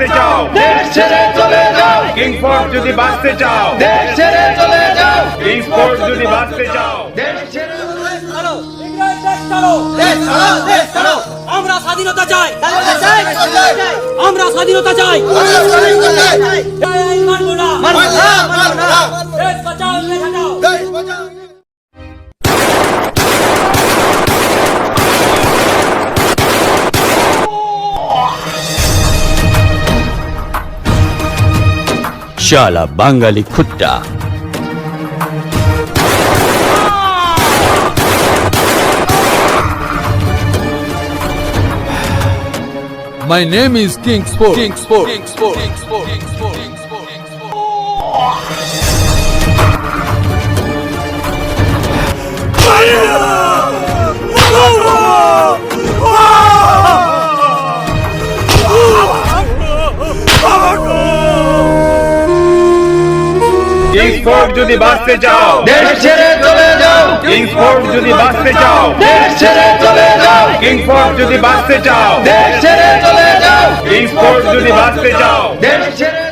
বাঁচতে চাও দেশ ছেড়ে চলে যাও, কিংসফোর্ড যদি বাঁচতে চাও দেশ ছেড়ে চলে যাও, কিংসফোর্ড যদি বাঁচতে চাও দেশ ছেড়ে দেশ ছাড়ো। আমরা স্বাধীনতা চাই, আমরা স্বাধীনতা চাই। মানবো না, দেশ বাঁচাও, দেশ বাঁচাও। শালা বাঙালি খুট্টা। My name is Kingsford. Kingsford যদি বাঁচতে চাও দেশ ছেড়ে চলে যাও, কিংসফোর্ড যদি বাঁচতে চাও দেশ ছেড়ে চলে যাও, কিংসফোর্ড যদি বাঁচতে চাও দেশ ছেড়ে চলে যাও, কিংসফোর্ড যদি বাঁচতে চাও দেশ ছেড়ে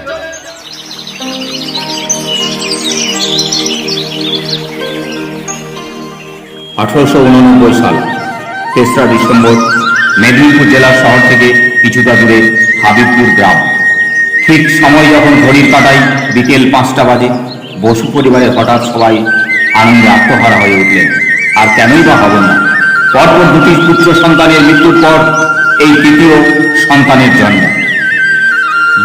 1889 সাল 3রা ডিসেম্বর মেদিনীপুর জেলার শহর থেকে কিছুটা দূরে হাবিবপুর গ্রাম। ঠিক সময় যখন ঘড়ির কাঁটায় বিকেল 5টা বাজে, বসু পরিবারের হঠাৎ সবাই আনন্দে আত্মহারা হয়ে উঠলেন। আর কেনই বা হবে না, পরপর দুটি পুত্র সন্তানের মৃত্যুর পর এই তৃতীয় সন্তানের জন্ম।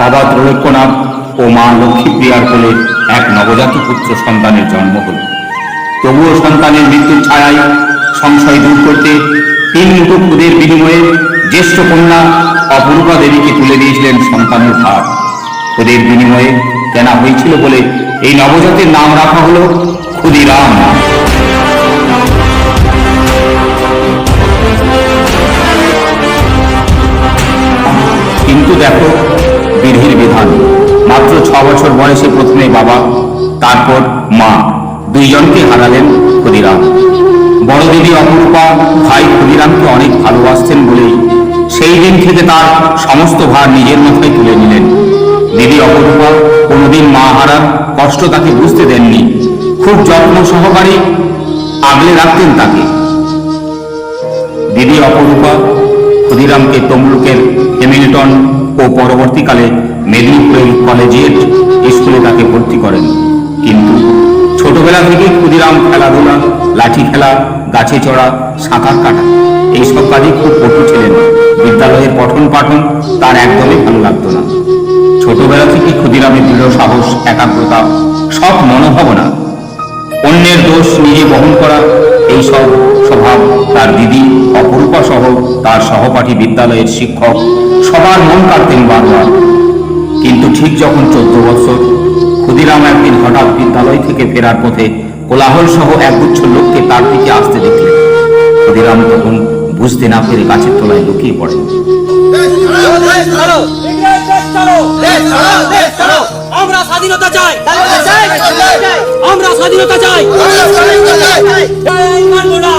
বাবা ত্রৈলোক্যনাথ ও মা লক্ষ্মীপ্রিয়ার কোলে এক নবজাত পুত্র সন্তানের জন্ম হল। তবুও সন্তানের মৃত্যুর ছায়ায় সংশয় দূর করতে 3 মুঠো খুদের বিনিময়ে জ্যেষ্ঠ কন্যা অপূর্বা দেবীকে তুলে দিয়েছিলেন সন্তানের ভার। খুদের বিনিময়ে কেনা হয়েছিল বলে এই নবজাতের নাম রাখা হল ক্ষুদিরাম। কিন্তু দেখো বিধির বিধান, মাত্র 6 বছর বয়সে প্রথমে বাবা, তারপর মা, দুইজনকে হারালেন ক্ষুদিরাম। বড় দিদি অপরূপা ভাই ক্ষুদিরামকে অনেক ভালোবাসতেন বলেই সেই দিন থেকে তার সমস্ত ভার নিজের মাথায় তুলে নিলেন। দিদি অপরূপা কোনোদিন মা হারার কষ্ট তাকে বুঝতে দেননি, খুব যত্ন সহকারে আগলে রাখতেন তাকে। দিদি অপরূপা ক্ষুদিরামকে তমলুকের হ্যামিল্টন ও পরবর্তীকালে মেদিনীপুরের কলেজিয়েট স্কুলে তাকে ভর্তি করেন। কিন্তু ছোটবেলা থেকে ক্ষুদিরাম খেলাধুলা, লাঠি খেলা, গাছে চড়া, সাঁতার কাটা এইসব কাজে খুব পটু ছিলেন। বিদ্যালয়ের পঠন পাঠন তার একদমই ভালো লাগতো না। ছোটবেলা থেকে ক্ষুদিরামের দৃঢ় সাহস, একাগ্রতা, সব মনোভাবনা, অন্যের দোষ নিজে বহন করা, এইসব স্বভাব তার দিদি অপরূপা সহ তার সহপাঠী বিদ্যালয়ের শিক্ষক সবার মন কাড়তেন বারবার। কিন্তু ঠিক যখন 14 বছর, ক্ষুদিরাম একদিন হঠাৎ বিদ্যালয় থেকে ফেরার পথে কোলাহল সহ একগুচ্ছ লোককে তার দিকে আসতে দেখলেন। ক্ষুদিরাম তখন বুঝতে না পেরে গাছের তলায় লুকিয়ে পড়েন। আমরা স্বাধীনতা চাই, আমরা স্বাধীনতা চাই। মানবো না,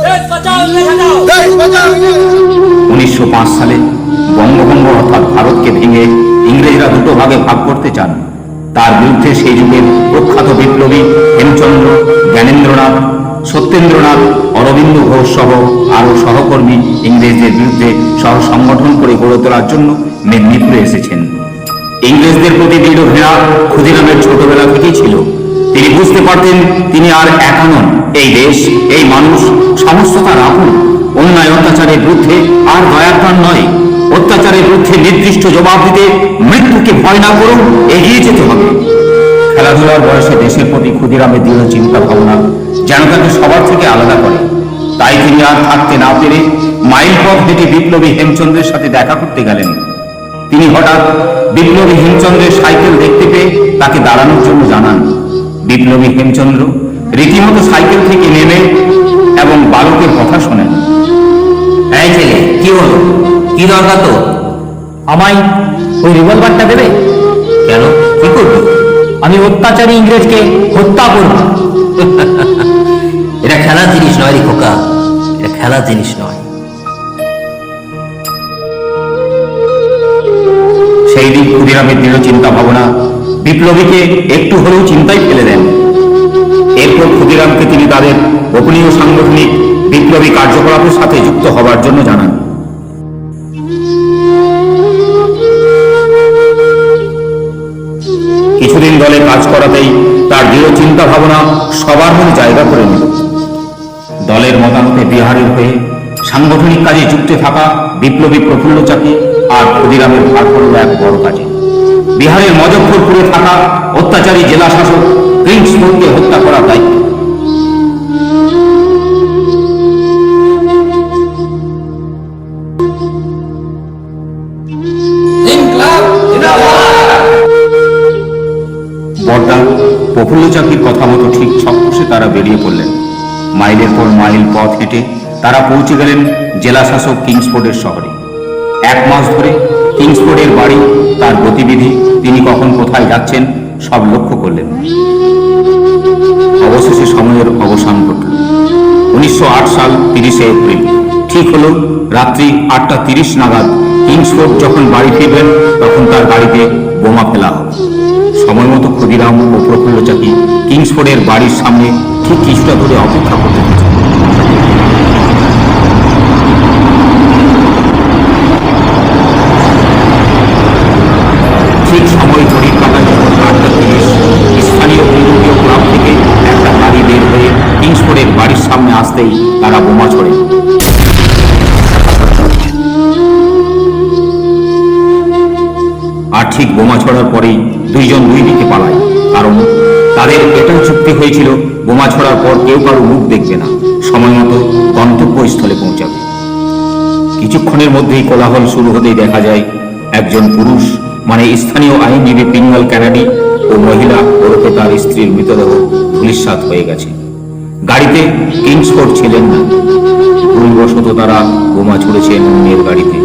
দেশ বাঁচাও, দেশ বাঁচাও। 1905 সালে বঙ্গভঙ্গ অর্থাৎ ভারতকে ভেঙে ইংরেজরা দুটো ভাগে ভাগ করতে চান। তার বিরুদ্ধে সেই যুগের প্রখ্যাত বিপ্লবী হেমচন্দ্র, জ্ঞানেন্দ্রনাথ, সত্যেন্দ্রনাথ, অরবিন্দ ঘোষ সহ আরো সহকর্মী ইংরেজদের বিরুদ্ধে সহ সংগঠন করে গড়ে তোলার জন্য মেদিনীপুরে এসেছেন। ইংরেজদের প্রতি দৃঢ় ঘৃণা ক্ষুদিরামের ছোটবেলা থেকেই ছিল। তিনি বুঝতে পারতেন তিনি আর একা নন, এই দেশ, এই মানুষ সমস্ত তার আপন। অন্যায় অত্যাচারের বিরুদ্ধে আর দয়ার প্রাণ নয়, অত্যাচারের বিরুদ্ধে নির্দিষ্ট জবাব দিতে মৃত্যুকে ভয় না করুন, এগিয়ে যেতে হবে। খেলাধুলার বয়সে দেশের প্রতি ক্ষুদিরামের দৃঢ় চিন্তা ভাবনা যেন তাকে সবার থেকে আলাদা করে। তাই তিনি আর থাকতে না পেরে মাইল পথ হেঁটে বিপ্লবী হেমচন্দ্রের সাথে দেখা করতে গেলেন। তিনি হঠাৎ বিপ্লবী হেমচন্দ্রের সাইকেল দেখতে পেয়ে তাকে দাঁড়ানোর জন্য জানান। বিপ্লবী হেমচন্দ্র রীতিমতো সাইকেল থেকে নেমে এবং বালকের কথা শোনেন। এই ছেলে, কি হলো? কি দরকার তো? আমায় ওই রিভলভারটা দেবে? কেন, কি করবি? আমি অত্যাচারী ইংরেজকে হত্যা করব। এটা খেলার জিনিস নয় রে খোকা, এটা খেলার জিনিস নয়। ক্ষুদিরামের দৃঢ় চিন্তা ভাবনা বিপ্লবীকে একটু হলেও চিন্তায় ফেলে দেন। এরপর ক্ষুদিরামকে তিনি তাদের গোপনীয় সাংগঠনিক বিপ্লবী কার্যকলাপের সাথে যুক্ত হবার জন্য জানান। কিছুদিন দলে কাজ করাতেই তার দৃঢ় চিন্তা ভাবনা সবার মনে জায়গা করে নিল। দলের মতামতে বিহারের হয়ে সাংগঠনিক কাজে যুক্ত থাকা বিপ্লবী প্রফুল্ল চাকি আর ক্ষুদিরামের ভার পড়ল এক বড় কাজে। বিহারের মজফরপুরে থাকা অত্যাচারী জেলা শাসক কিংসফোর্ডকে হত্যা করার দায়িত্ব। বড়দা প্রফুল্ল চাকির কথা মতো ঠিক ছককসে তারা বেরিয়ে পড়লেন। মাইলের পর মাইল পথ হেঁটে তারা পৌঁছে গেলেন জেলা শাসক কিংসফোর্ডের শহরে। 1 মাস ধরে কিংসফোর্ডের বাড়ি, তার গতিবিধি, তিনি কখন কোথায় যাচ্ছেন সব লক্ষ্য করলেন। অবশেষে সময়ের অবসান ঘটল। 1908 সাল 30শে এপ্রিল ঠিক হলো রাত্রি 8:30 নাগাদ কিংসফোর্ড যখন বাড়ি ফিরবেন তখন তার গাড়িতে বোমা ফেলা হবে। সময় মতো ক্ষুদিরাম ও প্রফুল্ল চাকি কিংসফোর্ডের বাড়ির সামনে ঠিক কিছুটা ধরে অপেক্ষা করতে থাকেন। ঠিক সময় ঘড়ির কাঁটায় যখন 8:30 স্থানীয় ইউরোপীয় ক্লাব থেকে একটা গাড়ি বের হয়ে কিংসফোর্ডের বাড়ির সামনে আসতেই তারা বোমা ছোড়ে। আর ঠিক বোমা ছোড়ার পরেই দুইজন দুই দিকে পালায়, কারণ তাদের এটাই চুক্তি হয়েছিল বোমা ছোড়ার পর কেউ কারো মুখ দেখবে না, সময় মতো গন্তব্যস্থলে পৌঁছাবে। কিছুক্ষণের মধ্যেই কোলাহল শুরু হতেই দেখা যায় একজন পুরুষ মানে স্থানীয় আইনজীবী পিঙ্গল ক্যানাডি ও মহিলা ওরফে তার স্ত্রীর মৃতদেহ ধূলিসাৎ হয়ে গেছে। গাড়িতে কিংসফোর্ড ছিলেন না, ভুলবশত তারা বোমা ছুড়েছেন অন্যের গাড়িতে।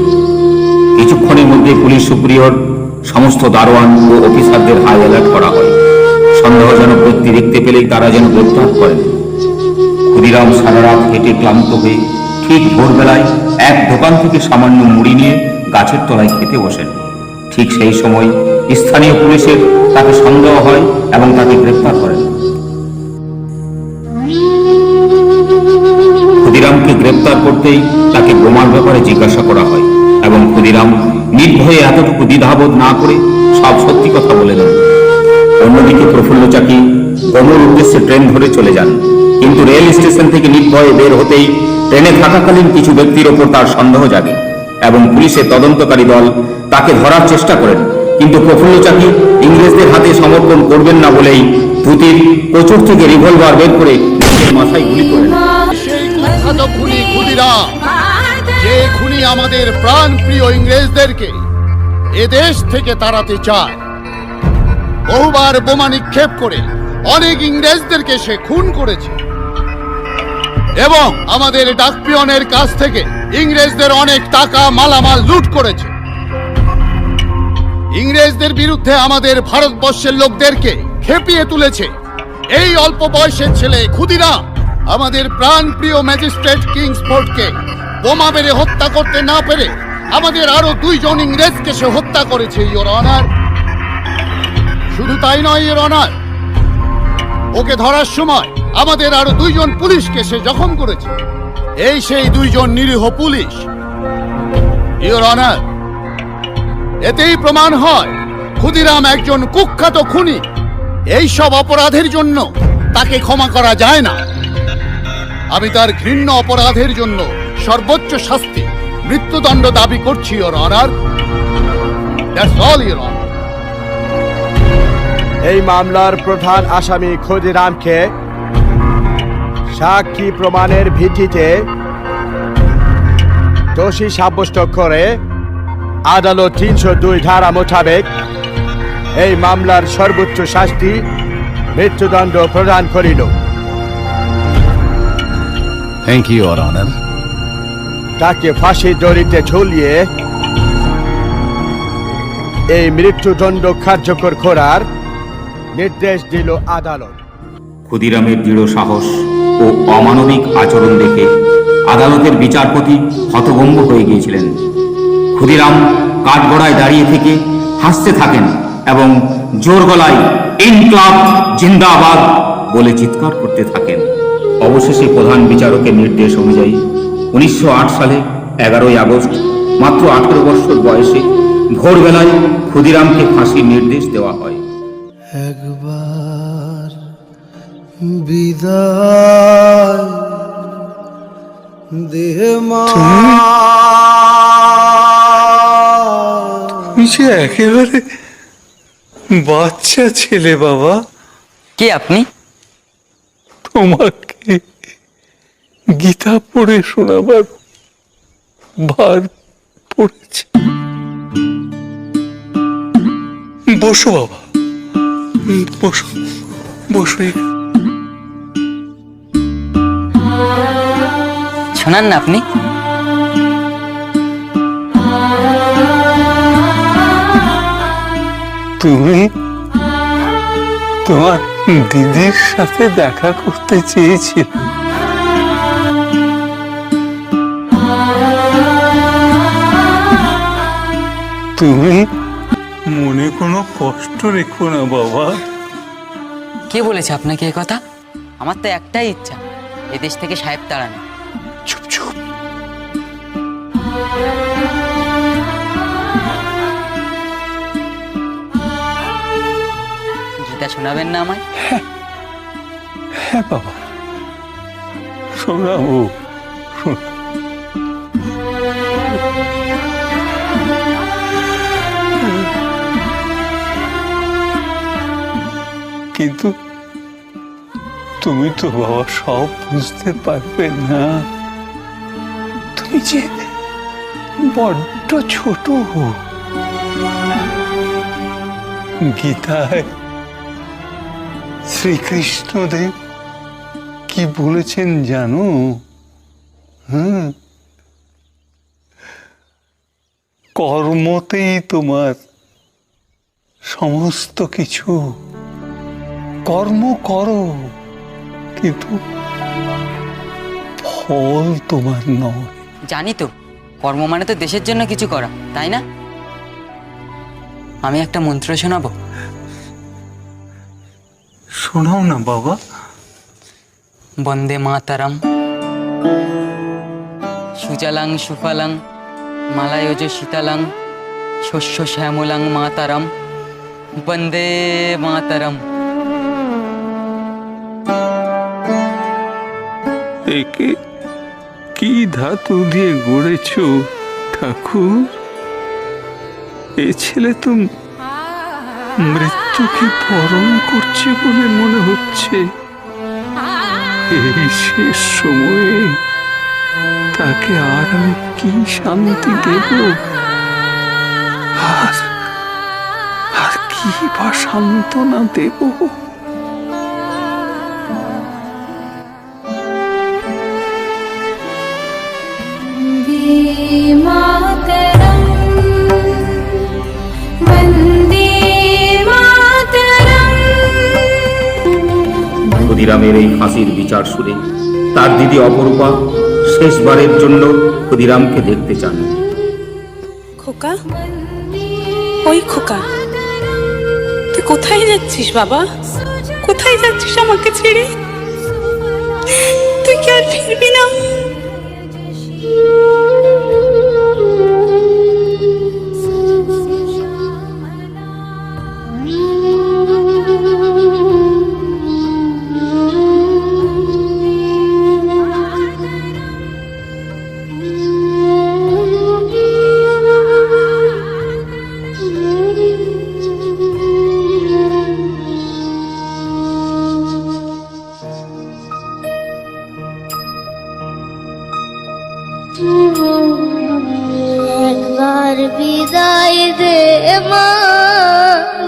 কিছুক্ষণের মধ্যে পুলিশ সুপ্রিয়র, সমস্ত দারোয়ান ও অফিসারদের হাই অ্যালার্ট করা হয়। সন্দেহজনক ব্যক্তি দেখতে পেলেই তারা যেন গ্রেপ্তার করেন। ক্ষুদিরাম সারা রাত হেঁটে ক্লান্ত হয়ে ঠিক ভোরবেলায় এক দোকান থেকে সামান্য মুড়ি নিয়ে গাছের তলায় খেতে বসেন। ঠিক সেই সময় স্থানীয় পুলিশের তাকে সন্দেহ হয় এবং তাকে গ্রেপ্তার করেন। ক্ষুদিরামকে গ্রেপ্তার করতেই তাকে বোমার ব্যাপারে জিজ্ঞাসা করা হয় এবং ক্ষুদিরাম নির্ভয়ে এতটুকু দ্বিধাবোধ না করে সব সত্যি কথা বলে দেন। অন্যদিকে প্রফুল্ল চাকি গোমোর উদ্দেশ্যে ট্রেন ধরে চলে যান, কিন্তু রেল স্টেশন থেকে নির্ভয়ে বের হতেই ট্রেনে থাকাকালীন কিছু ব্যক্তির ওপর তার সন্দেহ জাগে এবং পুলিশের তদন্তকারী দল তাকে ধরার চেষ্টা করেন, কিন্তু প্রফুল্ল চাকি ইংরেজদের হাতে সমর্পণ করবেন না বলেই ধুতির কোচর থেকে রিভলভার বের করে নিজের মাথায় গুলি করেন। সেই কুখ্যাত খুনি ক্ষুদিরাম, যে খুনি আমাদের প্রাণ প্রিয় ইংরেজদেরকে এদেশ থেকে তাড়াতে চায়। বহুবার বোমা নিক্ষেপ করে অনেক ইংরেজদেরকে সে খুন করেছে এবং আমাদের ডাকপিয়নের কাছ থেকে ইংরেজদের অনেক টাকা মালামাল লুট করেছে। ইংরেজদের বিরুদ্ধে আমাদের ভারতবর্ষের লোকদেরকে খেপিয়ে তুলেছে। এই অল্প বয়সের ছেলে ক্ষুদিরাম আমাদের প্রাণ প্রিয় ম্যাজিস্ট্রেট কিংসফোর্ডকে বোমা মেরে হত্যা করতে না পেরে আমাদের আরো 2 জন ইংরেজকে সে হত্যা করেছে, ইওর অনার। শুধু তাই নয় ইওর অনার, ওকে ধরার সময় আমাদের আরো 2 জন পুলিশকে সে জখম করেছে। এই সেই 2 জন নিরীহ পুলিশ, ইওর অনার। এতেই প্রমাণ হয় ক্ষুদিরাম একজন কুখ্যাত খুনি। এই সব অপরাধের জন্য তাকে ক্ষমা করা যায় না। আমি তার ঘৃণ্য অপরাধের জন্য সর্বোচ্চ শাস্তি, মৃত্যুদণ্ড দাবি করছি your honour. That's all your honour. এই মামলার প্রধান আসামি ক্ষুদিরামকে সাক্ষী প্রমাণের ভিত্তিতে দোষী সাব্যস্ত করে আদালত 302 ধারা মোতাবেক এই মামলার সর্বোচ্চ শাস্তি মৃত্যুদণ্ড প্রদান করিল। Thank you your honour. তাকে ফাঁসির দড়িতে ঝুলিয়ে এই মৃত্যুদণ্ড কার্যকর করার নির্দেশ দিল আদালত। ক্ষুদিরামের দৃঢ় সাহস ও অমানবিক আচরণ দেখে আদালতের বিচারপতি হতভম্ব হয়ে গিয়েছিলেন। ক্ষুদিরাম কাঠগড়ায় দাঁড়িয়ে থেকে হাসতে থাকেন এবং জোর গলায় ইনকলাব জিন্দাবাদ বলে চিৎকার করতে থাকেন। অবশেষে প্রধান বিচারকের নির্দেশ অনুযায়ী 1908 সালে 11ই আগস্ট মাত্র 18 বছর বয়সে ভোরবেলায় ক্ষুদিরামকে ফাঁসির নির্দেশ দেওয়া হয়। একবার বিদায় দেহ মা, তুমি যে একেবারে বাচ্চা ছেলে বাবা। কে আপনি? তোমাকে গীতা পড়ে শোনাবার ভার পড়েছে। বসো বাবা, বসো বসো। শোনান না আপনি। তুমি তোমার দিদির সাথে দেখা করতে চেয়েছিলে। তুমি মনে কোনো কষ্ট রেখো না বাবা। কে বলেছে আপনাকে এ কথা? আমার তো একটাই ইচ্ছা, এদেশ থেকে সাহেব তাড়ানো। চুপ চুপ। গীতা শোনাবেন না আমায়? হ্যাঁ বাবা, শোনাবো। কিন্তু তুমি তো বাবা সব বুঝতে পারবে না। তুমি যে বড্ড ছোট। গীতায় শ্রীকৃষ্ণদেব কি বলেছেন জানো? কর্মতেই তোমার সমস্ত কিছু। কর্ম করো, কিন্তু ফল তোমার নয়। জানি তো, কর্ম মানে তো দেশের জন্য কিছু করা, তাই না? আমি একটা মন্ত্র শোনাবো। শোনাও না বাবা। বন্দে মাতারাম, সুজলাং সুফলাং মালায়জ শীতলাং শস্য শ্যামলাং মাতারাম, বন্দে মাতারাম। একে কি ধাতু দিয়ে গড়েছ ঠাকুর? এ ছেলে তো মৃত্যুকে বরণ করছে বলে মনে হচ্ছে। এই শেষ সময়ে তাকে আর আমি কি শান্তি দেব? আর কি বা সান্ত্বনা দেব? ক্ষুদিরামের এই ফাঁসির বিচার শুনে তার দিদি অপরূপা শেষবারের জন্য ক্ষুদিরামকে দেখতে চান। খোকা, ওই খোকা, তুই কোথায় যাচ্ছিস বাবা? কোথায় যাচ্ছিস আমাকে ছেড়ে? তুই কি আর ফিরবি না? একবার বিদায় দে মা,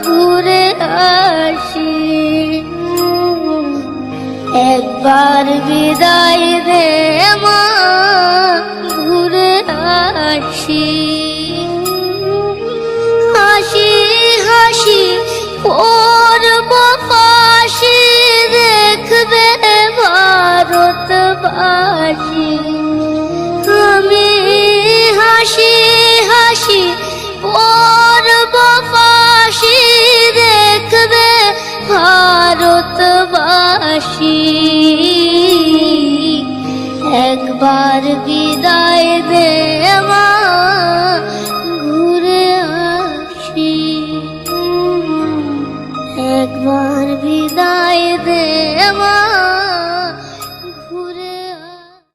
ঘুরে আসি। একবার বিদায় দে মা,